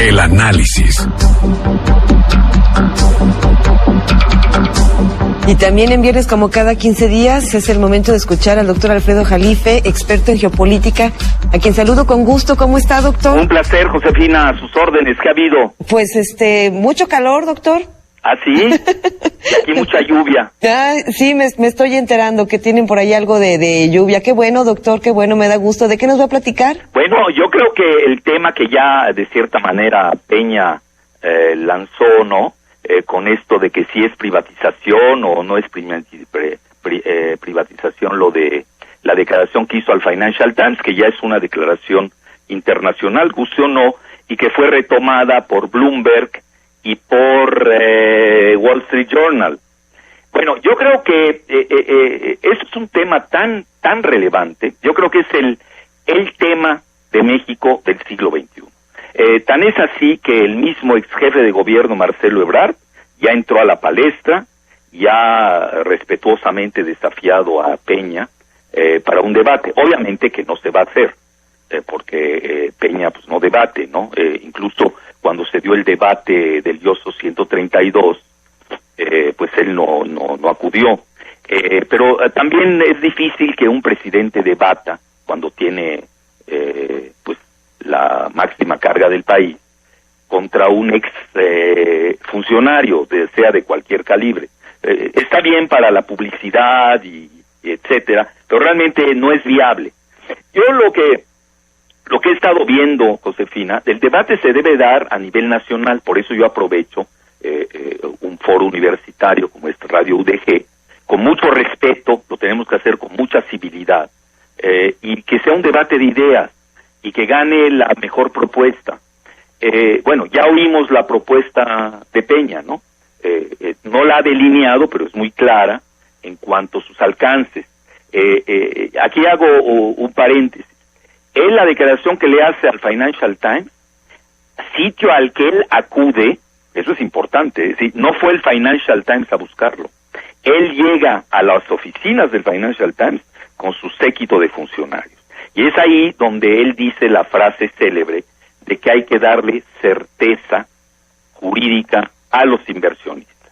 El análisis. Y también en viernes, como cada 15 días, es el momento de escuchar al doctor Alfredo Jalife, experto en geopolítica, a quien saludo con gusto. ¿Cómo está, doctor? Un placer, Josefina, a sus órdenes. ¿Qué ha habido? Pues, mucho calor, doctor. ¿Ah, sí? Y aquí mucha lluvia. Ah, sí, me estoy enterando que tienen por ahí algo de lluvia. Qué bueno, doctor, qué bueno, me da gusto. ¿De qué nos va a platicar? Bueno, yo creo que el tema que ya, de cierta manera, Peña lanzó, ¿no?, con esto de que si es privatización o no es privatización, lo de la declaración que hizo al Financial Times, que ya es una declaración internacional, guste o no, y que fue retomada por Bloomberg y por Wall Street Journal. Bueno, yo creo que eso es un tema tan relevante. Yo creo que es el tema de México del siglo XXI. Tan es así que el mismo ex jefe de gobierno, Marcelo Ebrard, ya entró a la palestra, ya respetuosamente desafiado a Peña para un debate. Obviamente que no se va a hacer, porque Peña pues no debate, ¿no? Incluso cuando se dio el debate del IOSO 132, pues él no acudió. Pero también es difícil que un presidente debata cuando tiene pues la máxima carga del país contra un ex funcionario, sea de cualquier calibre. Está bien para la publicidad y etcétera, pero realmente no es viable. Yo lo que he estado viendo, Josefina, el debate se debe dar a nivel nacional, por eso yo aprovecho un foro universitario como este Radio UDG, con mucho respeto, lo tenemos que hacer con mucha civilidad, y que sea un debate de ideas, y que gane la mejor propuesta. Bueno, ya oímos la propuesta de Peña, ¿no? No la ha delineado, pero es muy clara en cuanto a sus alcances. Aquí hago un paréntesis. Es la declaración que le hace al Financial Times, sitio al que él acude, eso es importante, es decir, no fue el Financial Times a buscarlo. Él llega a las oficinas del Financial Times con su séquito de funcionarios. Y es ahí donde él dice la frase célebre de que hay que darle certeza jurídica a los inversionistas.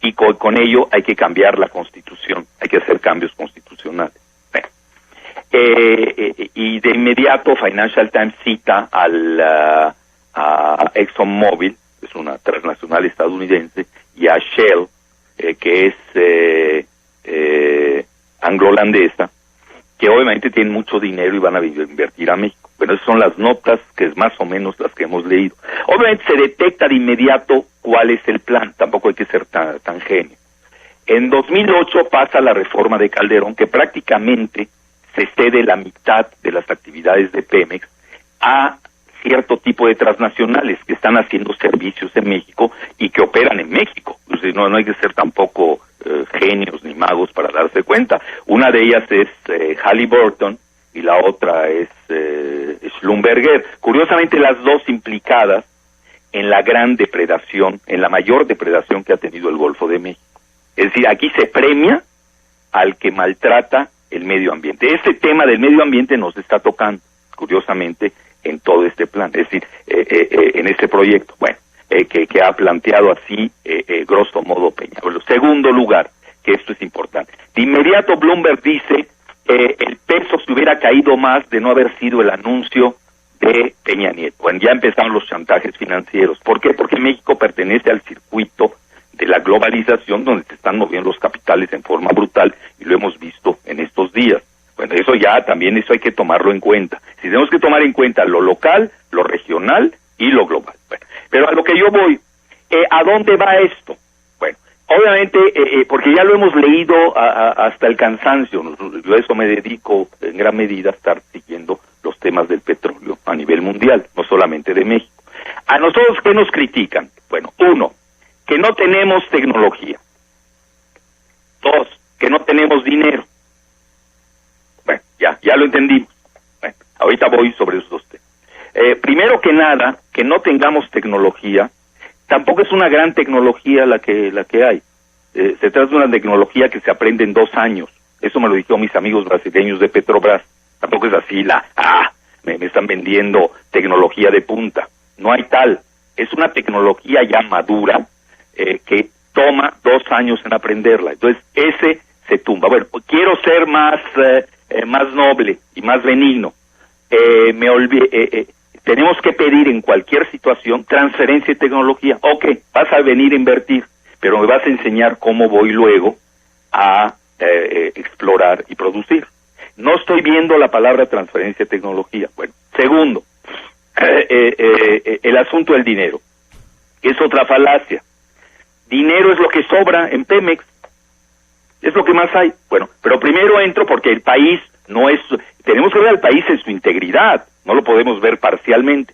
Y con ello hay que cambiar la Constitución, hay que hacer cambios constitucionales. Bueno, y de inmediato Financial Times cita a ExxonMobil, es una transnacional estadounidense, y a Shell, que es anglo-holandesa, que obviamente tienen mucho dinero y van a invertir a México. Bueno, esas son las notas que es más o menos las que hemos leído. Obviamente se detecta de inmediato cuál es el plan, tampoco hay que ser tan genio. En 2008 pasa la reforma de Calderón, que prácticamente se cede la mitad de las actividades de Pemex a cierto tipo de transnacionales que están haciendo servicios en México y que operan en México. Entonces, no hay que ser tampoco genios ni magos para darse cuenta. Una de ellas es Halliburton y la otra es Schlumberger. Curiosamente, las dos implicadas en la gran depredación, en la mayor depredación que ha tenido el Golfo de México. Es decir, aquí se premia al que maltrata el medio ambiente. Este tema del medio ambiente nos está tocando, curiosamente, en todo este plan, es decir, en este proyecto, bueno, que ha planteado así, grosso modo, Peña. Bueno, segundo lugar, que esto es importante. De inmediato Bloomberg dice el peso se hubiera caído más de no haber sido el anuncio de Peña Nieto. Bueno, ya empezaron los chantajes financieros. ¿Por qué? Porque México pertenece al circuito de la globalización donde se están moviendo los capitales en forma brutal y lo hemos visto en estos días. Bueno, eso hay que tomarlo en cuenta. Si tenemos que tomar en cuenta lo local, lo regional y lo global. Bueno, pero a lo que yo voy, ¿a dónde va esto? Bueno, obviamente, porque ya lo hemos leído hasta el cansancio, yo a eso me dedico en gran medida a estar siguiendo los temas del petróleo a nivel mundial, no solamente de México. ¿A nosotros qué nos critican? Bueno, uno, que no tenemos tecnología. Dos, que no tenemos dinero. Bueno, ya lo entendimos. Bueno, ahorita voy sobre esos dos temas. Primero que nada, que no tengamos tecnología, tampoco es una gran tecnología la que hay. Se trata de una tecnología que se aprende en 2 años. Eso me lo dijeron mis amigos brasileños de Petrobras. Tampoco es así me están vendiendo tecnología de punta. no hay tal. Es una tecnología ya madura que toma 2 años en aprenderla. Entonces, ese se tumba. Bueno, quiero ser más noble y más benigno. Tenemos que pedir en cualquier situación transferencia de tecnología. Ok, vas a venir a invertir, pero me vas a enseñar cómo voy luego a explorar y producir. No estoy viendo la palabra transferencia de tecnología. Bueno, segundo, el asunto del dinero. Es otra falacia. Dinero es lo que sobra en Pemex. Es lo que más hay. Bueno, pero primero entro porque el país no es... Tenemos que ver al país en su integridad. No lo podemos ver parcialmente.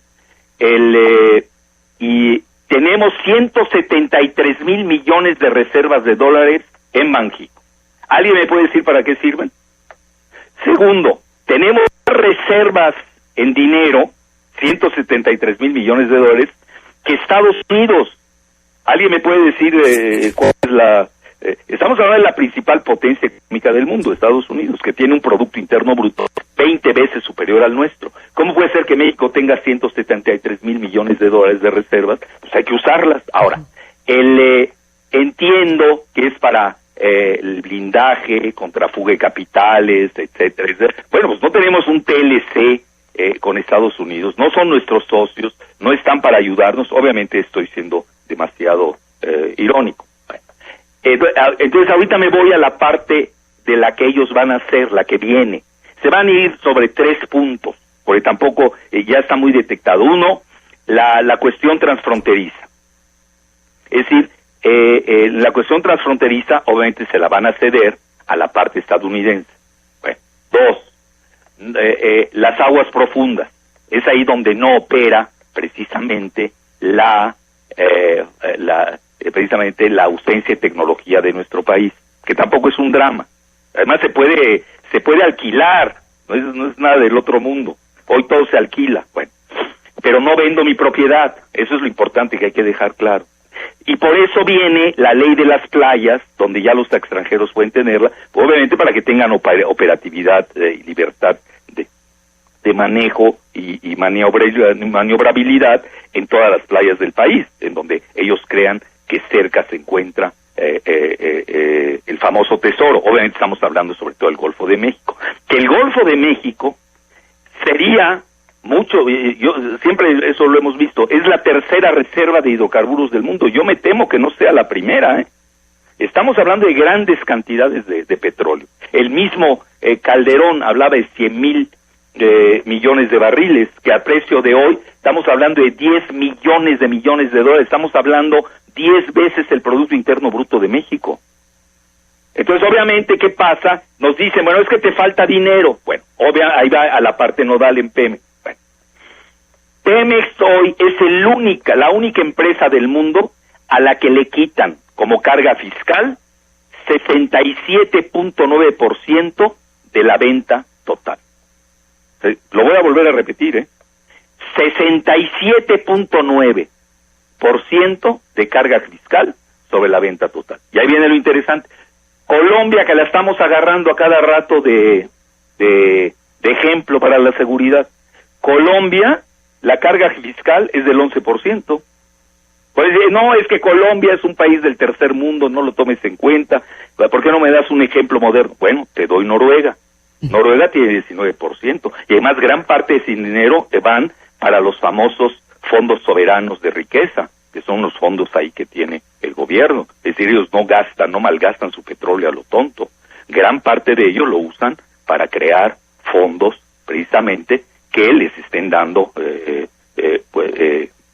Y tenemos 173 mil millones de reservas de dólares en Banxico. ¿Alguien me puede decir para qué sirven? Segundo, tenemos reservas en dinero, 173 mil millones de dólares, que Estados Unidos. ¿Alguien me puede decir cuál es la... estamos hablando de la principal potencia económica del mundo, Estados Unidos, que tiene un Producto Interno Bruto 20 veces superior al nuestro. ¿Cómo puede ser que México tenga 173 mil millones de dólares de reservas? Pues hay que usarlas. Ahora, entiendo que es para el blindaje contra fuga de capitales, etcétera, etcétera. Bueno, pues no tenemos un TLC con Estados Unidos, no son nuestros socios, no están para ayudarnos. Obviamente estoy siendo demasiado irónico. Entonces ahorita me voy a la parte de la que ellos van a hacer, la que viene. Se van a ir sobre 3 puntos, porque tampoco ya está muy detectado. Uno, la cuestión transfronteriza. Es decir, la cuestión transfronteriza obviamente se la van a ceder a la parte estadounidense. Bueno, 2, las aguas profundas. Es ahí donde no opera precisamente precisamente la ausencia de tecnología de nuestro país, que tampoco es un drama. Además se puede alquilar, no es nada del otro mundo. Hoy todo se alquila, bueno, pero no vendo mi propiedad. Eso es lo importante que hay que dejar claro. Y por eso viene la ley de las playas, donde ya los extranjeros pueden tenerla, obviamente para que tengan operatividad y libertad de manejo y maniobrabilidad en todas las playas del país, en donde ellos crean que cerca se encuentra el famoso tesoro. Obviamente estamos hablando sobre todo del Golfo de México. Que el Golfo de México sería mucho, yo siempre eso lo hemos visto, es la tercera reserva de hidrocarburos del mundo. Yo me temo que no sea la primera, Estamos hablando de grandes cantidades de petróleo. El mismo Calderón hablaba de 100,000 millones de barriles, que a precio de hoy estamos hablando de 10 millones de dólares, estamos hablando 10 veces el Producto Interno Bruto de México. Entonces, obviamente, ¿qué pasa? Nos dicen, bueno, es que te falta dinero. Bueno, ahí va a la parte nodal en Pemex. Bueno, Pemex hoy es la única empresa del mundo a la que le quitan como carga fiscal 67.9% de la venta total. Lo voy a volver a repetir, 67.9% de carga fiscal sobre la venta total. Y ahí viene lo interesante. Colombia, que la estamos agarrando a cada rato de ejemplo para la seguridad. Colombia, la carga fiscal es del 11%. Pues no, es que Colombia es un país del tercer mundo, no lo tomes en cuenta. ¿Por qué no me das un ejemplo moderno? Bueno, te doy Noruega. Noruega tiene 19%, y además gran parte de ese dinero van para los famosos fondos soberanos de riqueza, que son los fondos ahí que tiene el gobierno. Es decir, ellos no malgastan su petróleo a lo tonto. Gran parte de ellos lo usan para crear fondos, precisamente, que les estén dando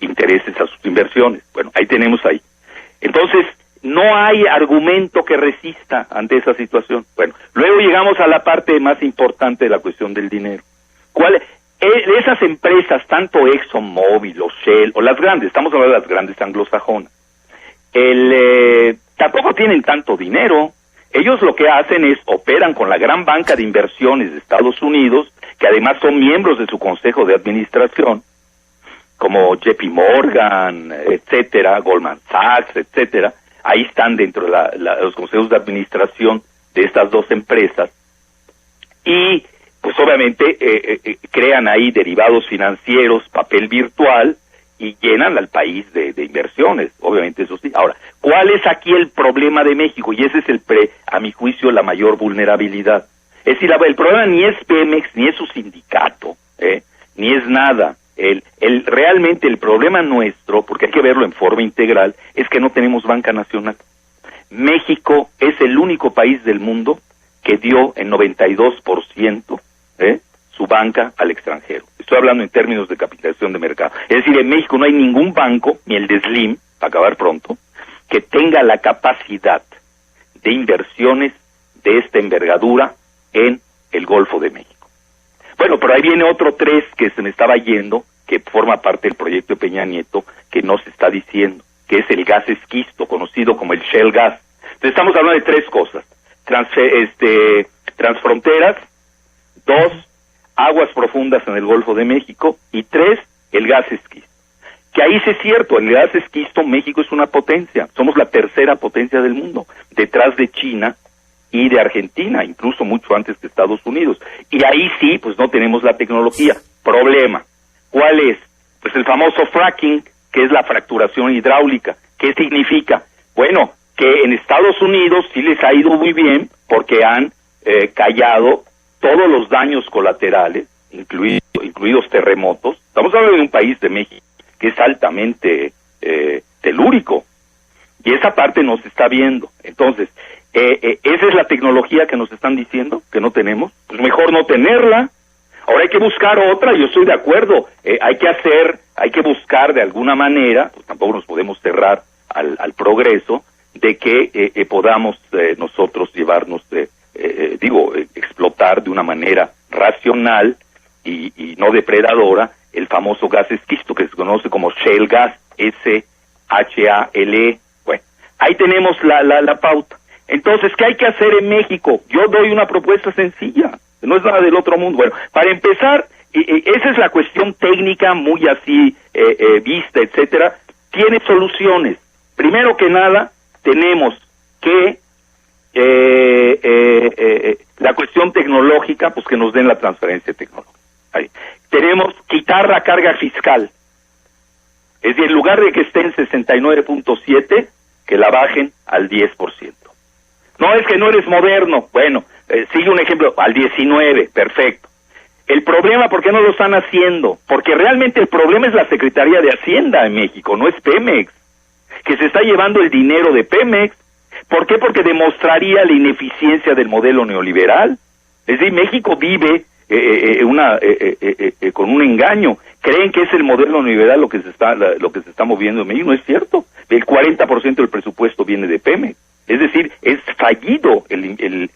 intereses a sus inversiones. Bueno, ahí tenemos ahí. Entonces, no hay argumento que resista ante esa situación. Bueno, luego llegamos a la parte más importante de la cuestión del dinero. Esas empresas, tanto ExxonMobil o Shell, o las grandes, estamos hablando de las grandes anglosajonas, tampoco tienen tanto dinero. Ellos lo que hacen es, operan con la gran banca de inversiones de Estados Unidos, que además son miembros de su consejo de administración, como JP Morgan, etcétera, Goldman Sachs, etcétera. Ahí están dentro de los consejos de administración de estas dos empresas, y pues obviamente crean ahí derivados financieros, papel virtual, y llenan al país de inversiones, obviamente eso sí. Ahora, ¿cuál es aquí el problema de México? Y ese es a mi juicio, la mayor vulnerabilidad. Es decir, el problema ni es Pemex, ni es su sindicato, ni es nada. Realmente el problema nuestro, porque hay que verlo en forma integral, es que no tenemos banca nacional. México es el único país del mundo que dio en 92% su banca al extranjero. Estoy hablando en términos de capitalización de mercado. Es decir, en México no hay ningún banco, ni el de Slim, para acabar pronto, que tenga la capacidad de inversiones de esta envergadura en el Golfo de México. Bueno, pero ahí viene otro 3 que se me estaba yendo, que forma parte del proyecto de Peña Nieto, que no se está diciendo, que es el gas esquisto, conocido como el Shell Gas. Entonces estamos hablando de 3 cosas. Transfronteras, 2, aguas profundas en el Golfo de México, y 3, el gas esquisto. Que ahí sí es cierto, el gas esquisto, México es una potencia, somos la tercera potencia del mundo, detrás de China y de Argentina, incluso mucho antes que Estados Unidos. Y ahí sí, pues no tenemos la tecnología. Problema, ¿cuál es? Pues el famoso fracking, que es la fracturación hidráulica. ¿Qué significa? Bueno, que en Estados Unidos sí les ha ido muy bien, porque han callado todos los daños colaterales, incluidos terremotos. Estamos hablando de un país de México que es altamente telúrico, y esa parte no se está viendo. Entonces, esa es la tecnología que nos están diciendo que no tenemos. Pues mejor no tenerla. Ahora hay que buscar otra, yo estoy de acuerdo. Hay que buscar de alguna manera, pues tampoco nos podemos cerrar al progreso, de que podamos nosotros llevarnos, explotar de una manera racional y no depredadora el famoso gas esquisto, que se conoce como Shale Gas, S-H-A-L-E. Bueno, ahí tenemos la pauta. Entonces, ¿qué hay que hacer en México? Yo doy una propuesta sencilla, no es nada del otro mundo. Bueno, para empezar, esa es la cuestión técnica, muy así vista, etcétera. Tiene soluciones. Primero que nada, tenemos que la cuestión tecnológica, pues que nos den la transferencia tecnológica. Ahí. Tenemos quitar la carga fiscal. Es decir, en lugar de que esté en 69.7, que la bajen al 10%. No, es que no eres moderno. Bueno, sigue un ejemplo, al 19, perfecto. El problema, ¿por qué no lo están haciendo? Porque realmente el problema es la Secretaría de Hacienda en México, no es Pemex, que se está llevando el dinero de Pemex. ¿Por qué? Porque demostraría la ineficiencia del modelo neoliberal. Es decir, México vive con un engaño. Creen que es el modelo neoliberal lo que se está moviendo en México. No es cierto. El 40% del presupuesto viene de Pemex. Es decir, es fallido el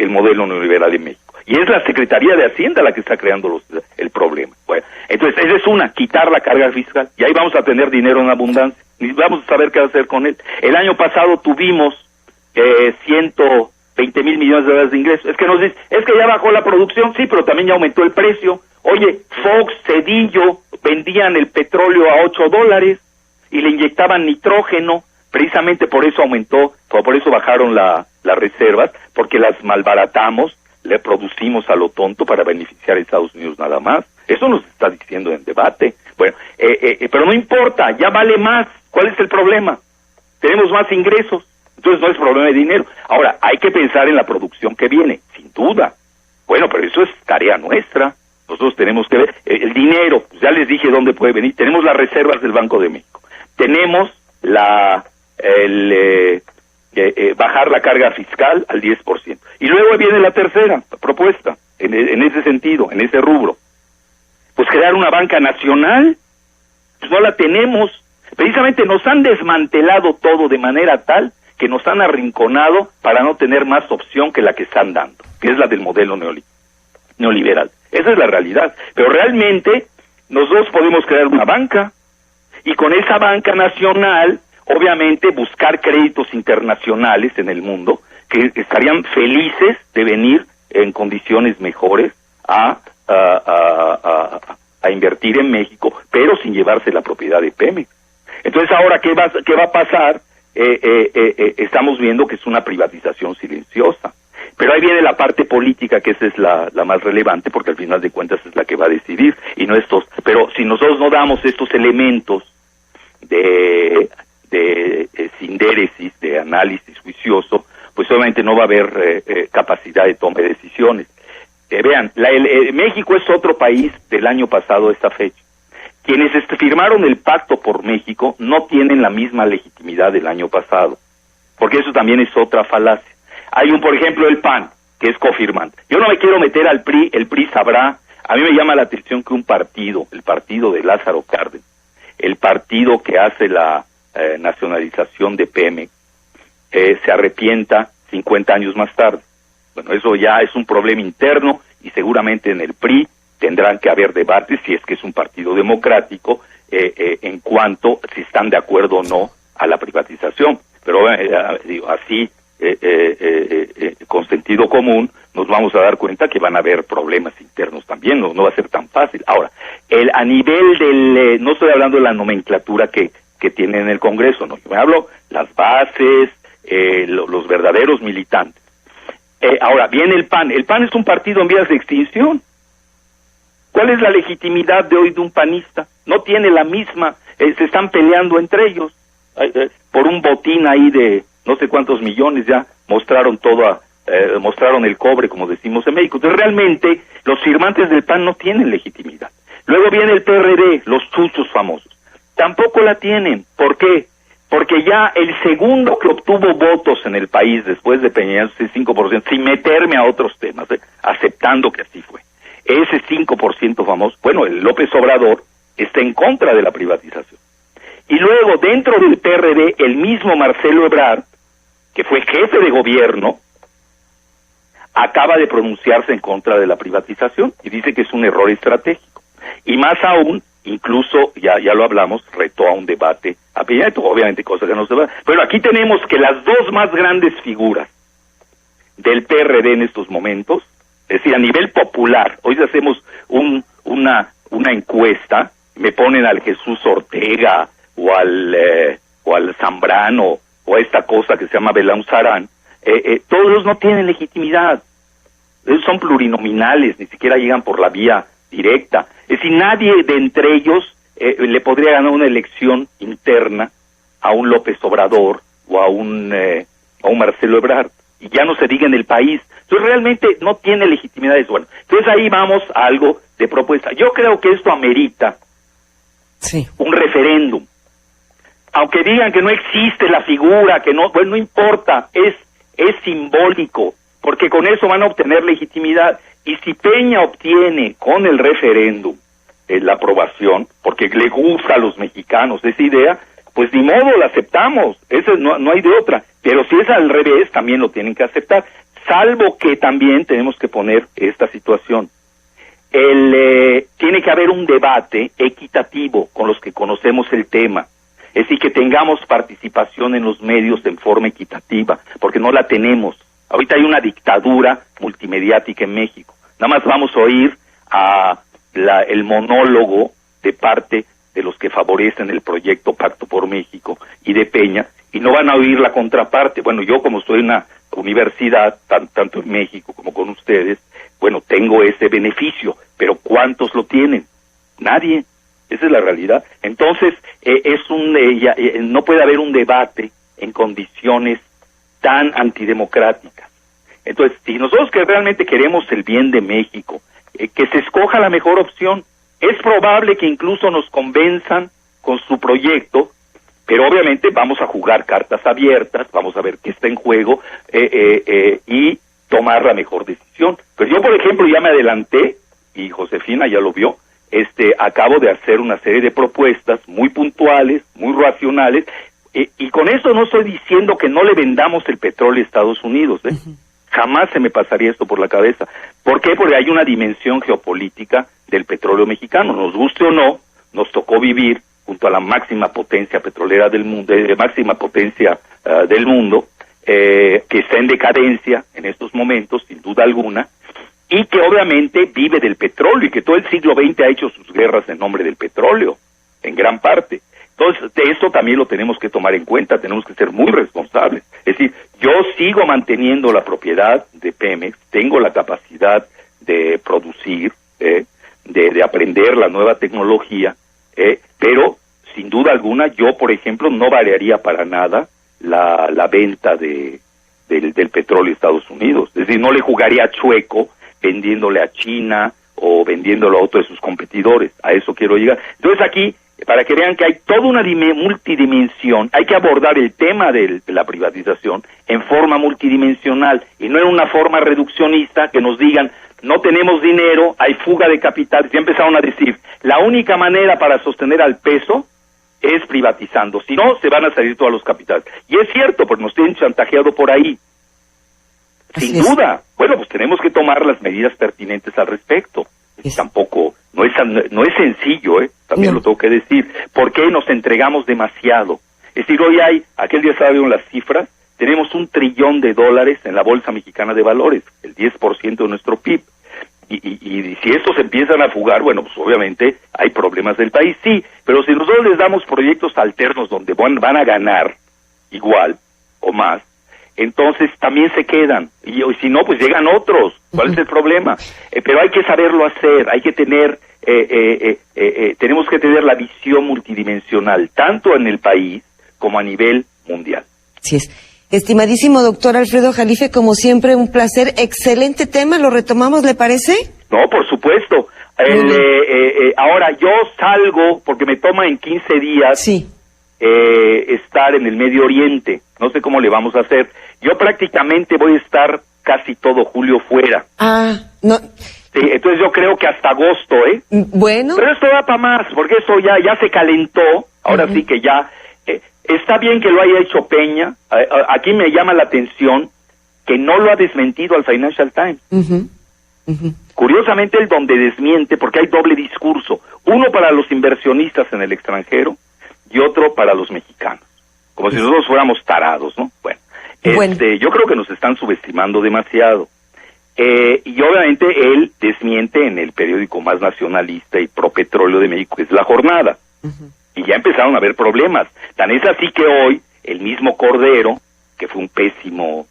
modelo neoliberal en México. Y es la Secretaría de Hacienda la que está creando el problema. Bueno, entonces, esa es una, quitar la carga fiscal. Y ahí vamos a tener dinero en abundancia. Y vamos a saber qué hacer con él. El año pasado tuvimos 120 mil millones de dólares de ingresos. Es que nos dicen, es que ya bajó la producción, sí, pero también ya aumentó el precio. Oye, Fox, Cedillo, vendían el petróleo a $8 y le inyectaban nitrógeno. Precisamente por eso por eso bajaron las reservas, porque las malbaratamos, le producimos a lo tonto para beneficiar a Estados Unidos nada más. Eso nos está diciendo en debate. Bueno, pero no importa, ya vale más. ¿Cuál es el problema? Tenemos más ingresos, entonces no es problema de dinero. Ahora, hay que pensar en la producción que viene, sin duda. Bueno, pero eso es tarea nuestra. Nosotros tenemos que ver el dinero, pues ya les dije dónde puede venir. Tenemos las reservas del Banco de México. Tenemos bajar la carga fiscal al 10%. Y luego viene la tercera propuesta, en ese sentido, en ese rubro. Pues crear una banca nacional. Pues no la tenemos. Precisamente nos han desmantelado todo de manera tal que nos han arrinconado para no tener más opción que la que están dando, que es la del modelo neoliberal. Esa es la realidad. Pero realmente nosotros podemos crear una banca y con esa banca nacional, obviamente, buscar créditos internacionales en el mundo que estarían felices de venir en condiciones mejores a invertir en México, pero sin llevarse la propiedad de Pemex. Entonces, ahora, ¿qué va a pasar? Estamos viendo que es una privatización silenciosa. Pero ahí viene la parte política, que esa es la más relevante, porque al final de cuentas es la que va a decidir, y no estos. Pero si nosotros no damos estos elementos sindéresis, de análisis juicioso, pues obviamente no va a haber capacidad de toma de decisiones. Vean, México es otro país del año pasado a esta fecha. Quienes firmaron el Pacto por México no tienen la misma legitimidad del año pasado, porque eso también es otra falacia. Hay por ejemplo, el PAN, que es cofirmante. Yo no me quiero meter al PRI, el PRI sabrá. A mí me llama la atención que un partido, el partido de Lázaro Cárdenas, el partido que hace la nacionalización de Pemex, se arrepienta 50 años más tarde. Bueno, eso ya es un problema interno y seguramente en el PRI tendrán que haber debates, si es que es un partido democrático, en cuanto si están de acuerdo o no a la privatización. Pero así, con sentido común, nos vamos a dar cuenta que van a haber problemas internos también, no va a ser tan fácil. Ahora, a nivel no estoy hablando de la nomenclatura que tienen en el Congreso, no, yo me hablo las bases, los verdaderos militantes. Ahora, viene el PAN. El PAN es un partido en vías de extinción. ¿Cuál es la legitimidad de hoy de un panista? No tiene la misma, se están peleando entre ellos, por un botín ahí de no sé cuántos millones, ya mostraron mostraron el cobre, como decimos en México. Entonces realmente los firmantes del PAN no tienen legitimidad. Luego viene el PRD, los chuchos famosos. Tampoco la tienen. ¿Por qué? Porque ya el segundo que obtuvo votos en el país después de Peña Nieto, ese 5%, sin meterme a otros temas, aceptando que así fue, ese 5% famoso, bueno, el López Obrador está en contra de la privatización. Y luego, dentro del PRD, el mismo Marcelo Ebrard, que fue jefe de gobierno, acaba de pronunciarse en contra de la privatización y dice que es un error estratégico. Y más aún, incluso, ya lo hablamos, retó a un debate a Peña Nieto, obviamente cosa que no se va. Pero aquí tenemos que las dos más grandes figuras del PRD en estos momentos, es decir, a nivel popular, hoy hacemos una encuesta, me ponen al Jesús Ortega o al Zambrano o a esta cosa que se llama Belán Sarán, todos no tienen legitimidad, ellos son plurinominales, ni siquiera llegan por la vía directa. Es decir, nadie de entre ellos le podría ganar una elección interna a un López Obrador o a un Marcelo Ebrard, y ya no se diga en el país. Entonces realmente no tiene legitimidad eso. Bueno, entonces ahí vamos a algo de propuesta. Yo creo que esto amerita un referéndum. Aunque digan que no existe la figura, que no, bueno, no importa, es simbólico, porque con eso van a obtener legitimidad. Y si Peña obtiene con el referéndum la aprobación, porque le gusta a los mexicanos esa idea, pues ni modo, la aceptamos, eso no hay de otra. Pero si es al revés, también lo tienen que aceptar, salvo que también tenemos que poner esta situación. Tiene que haber un debate equitativo con los que conocemos el tema, es decir, que tengamos participación en los medios en forma equitativa, porque no la tenemos. Ahorita hay una dictadura multimediática en México. Nada más vamos a oír el monólogo de parte de los que favorecen el proyecto Pacto por México y de Peña, y no van a oír la contraparte. Bueno, yo como estoy en una universidad, tanto en México como con ustedes, bueno, tengo ese beneficio, pero ¿cuántos lo tienen? Nadie. Esa es la realidad. Entonces, no puede haber un debate en condiciones tan antidemocráticas. Entonces, si nosotros que realmente queremos el bien de México, que se escoja la mejor opción, es probable que incluso nos convenzan con su proyecto, pero obviamente vamos a jugar cartas abiertas, vamos a ver qué está en juego y tomar la mejor decisión. Pero yo, por ejemplo, ya me adelanté, y Josefina ya lo vio, acabo de hacer una serie de propuestas muy puntuales, muy racionales, y con eso no estoy diciendo que no le vendamos el petróleo a Estados Unidos, Jamás se me pasaría esto por la cabeza. ¿Por qué? Porque hay una dimensión geopolítica del petróleo mexicano. Nos guste o no, nos tocó vivir junto a la máxima potencia petrolera del mundo, que está en decadencia en estos momentos, sin duda alguna, y que obviamente vive del petróleo, y que todo el siglo XX ha hecho sus guerras en nombre del petróleo, en gran parte. Entonces, de eso también lo tenemos que tomar en cuenta, tenemos que ser muy responsables. Es decir, yo sigo manteniendo la propiedad de Pemex, tengo la capacidad de producir, de aprender la nueva tecnología, pero sin duda alguna, yo, por ejemplo, no variaría para nada la venta del petróleo a Estados Unidos. Es decir, no le jugaría chueco vendiéndole a China o vendiéndolo a otro de sus competidores. A eso quiero llegar. Entonces aquí, para que vean que hay toda una multidimensión, hay que abordar el tema de la privatización en forma multidimensional y no en una forma reduccionista que nos digan, no tenemos dinero, hay fuga de capital. Ya empezaron a decir, la única manera para sostener al peso es privatizando, si no, se van a salir todos los capitales. Y es cierto, porque nos tienen chantajeado por ahí. Sin duda. Bueno, pues tenemos que tomar las medidas pertinentes al respecto. Tampoco, no es sencillo, también lo tengo que decir. ¿Por qué nos entregamos demasiado? Es decir, hoy aquel día estaba viendo las cifras, tenemos $1 trillón en la Bolsa Mexicana de Valores, el 10% de nuestro PIB. Y si estos empiezan a fugar, bueno, pues obviamente hay problemas del país, sí, pero si nosotros les damos proyectos alternos donde van a ganar igual o más, entonces también se quedan, y si no, pues llegan otros. ¿Cuál es el problema? Pero hay que saberlo hacer, hay que tener, tenemos que tener la visión multidimensional, tanto en el país como a nivel mundial. Así es. Estimadísimo doctor Alfredo Jalife, como siempre, un placer, excelente tema, ¿lo retomamos, le parece? No, por supuesto. Ahora, yo salgo, porque me toma en 15 días estar en el Medio Oriente, no sé cómo le vamos a hacer. Yo prácticamente voy a estar casi todo julio fuera. No. Sí, entonces yo creo que hasta agosto, Bueno. Pero esto da para más, porque eso ya se calentó, ahora sí que ya... Está bien que lo haya hecho Peña. Aquí me llama la atención que no lo ha desmentido al Financial Times. Curiosamente, él donde desmiente, porque hay doble discurso, uno para los inversionistas en el extranjero y otro para los mexicanos, como si nosotros fuéramos tarados, ¿no? Bueno, yo creo que nos están subestimando demasiado. Y obviamente él desmiente en el periódico más nacionalista y pro petróleo de México, que es La Jornada. Y ya empezaron a haber problemas. Tan es así que hoy, el mismo Cordero, que fue un pésimo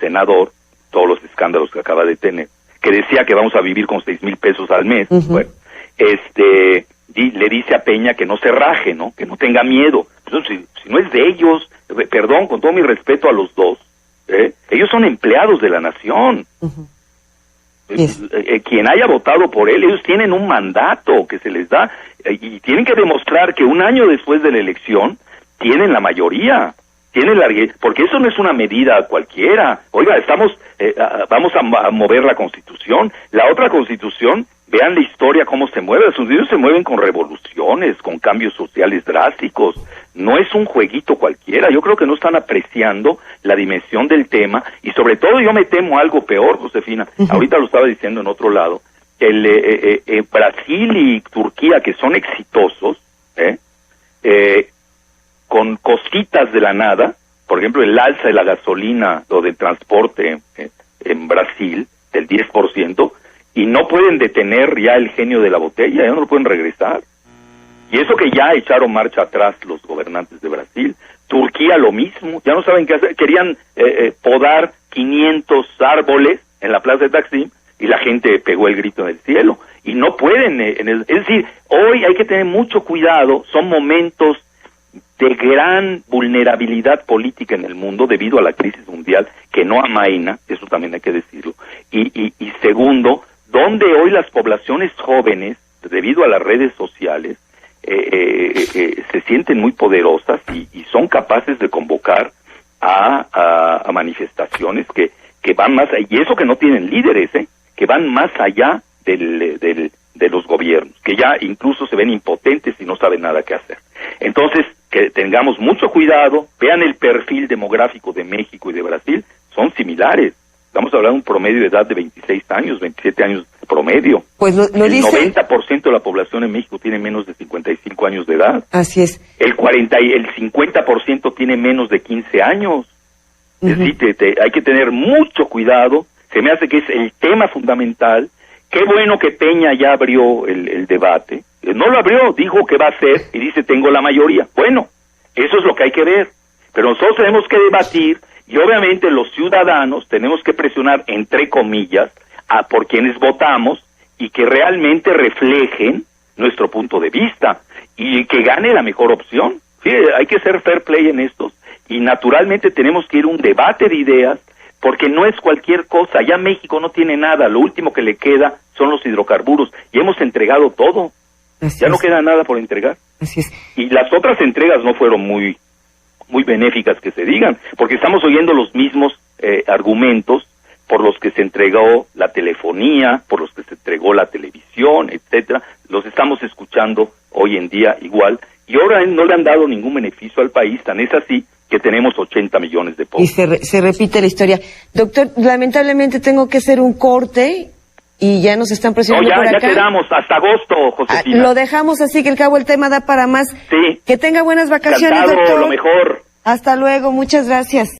senador, todos los escándalos que acaba de tener, que decía que vamos a vivir con 6,000 pesos al mes, bueno, le dice a Peña que no se raje, ¿no? Que no tenga miedo. Entonces, si no es de ellos, perdón, con todo mi respeto a los dos, ellos son empleados de la nación. Quien haya votado por él, ellos tienen un mandato que se les da y tienen que demostrar que un año después de la elección tienen la mayoría, porque eso no es una medida cualquiera. Oiga, vamos a mover la Constitución, la otra Constitución. Vean la historia, cómo se mueve. Sus Unidos se mueven con revoluciones, con cambios sociales drásticos. No es un jueguito cualquiera. Yo creo que no están apreciando la dimensión del tema. Y sobre todo yo me temo algo peor, Josefina. Ahorita lo estaba diciendo en otro lado. Brasil y Turquía, que son exitosos, con cositas de la nada, por ejemplo, el alza de la gasolina o del transporte en Brasil, del 10%, y no pueden detener ya el genio de la botella, ya no lo pueden regresar. Y eso que ya echaron marcha atrás los gobernantes de Brasil. Turquía lo mismo, ya no saben qué hacer. Querían podar 500 árboles en la plaza de Taksim y la gente pegó el grito en el cielo. Y no pueden, es decir, hoy hay que tener mucho cuidado, son momentos de gran vulnerabilidad política en el mundo debido a la crisis mundial que no amaina, eso también hay que decirlo. Y segundo, donde hoy las poblaciones jóvenes, debido a las redes sociales, se sienten muy poderosas y son capaces de convocar a manifestaciones que van más allá, y eso que no tienen líderes, que van más allá de los gobiernos, que ya incluso se ven impotentes y no saben nada qué hacer. Entonces, que tengamos mucho cuidado, vean el perfil demográfico de México y de Brasil, son similares. Estamos hablando de un promedio de edad de 26 años, 27 años promedio. Pues el dice... 90% de la población en México tiene menos de 55 años de edad. Así es. El 50% tiene menos de 15 años. Es decir, hay que tener mucho cuidado. Se me hace que es el tema fundamental. Qué bueno que Peña ya abrió el debate. No lo abrió, dijo que va a hacer y dice tengo la mayoría. Bueno, eso es lo que hay que ver. Pero nosotros tenemos que debatir y obviamente los ciudadanos tenemos que presionar, entre comillas, por quienes votamos y que realmente reflejen nuestro punto de vista. y que gane la mejor opción. Sí, hay que ser fair play en estos, y naturalmente tenemos que ir a un debate de ideas, porque no es cualquier cosa. Ya México no tiene nada, lo último que le queda son los hidrocarburos, y hemos entregado todo. Ya no queda nada por entregar. Así es. Y las otras entregas no fueron muy benéficas, que se digan, porque estamos oyendo los mismos argumentos por los que se entregó la telefonía, por los que se entregó la televisión, etcétera. Los estamos escuchando hoy en día igual, y ahora no le han dado ningún beneficio al país, tan es así que tenemos 80 millones de pobres. Y se repite la historia. Doctor, lamentablemente tengo que hacer un corte y ya nos están presionando por acá. Ya quedamos hasta agosto, Josefina. Lo dejamos así, que al cabo el tema da para más. Sí. Que tenga buenas vacaciones, Encantado, doctor. lo mejor. Hasta luego, muchas gracias.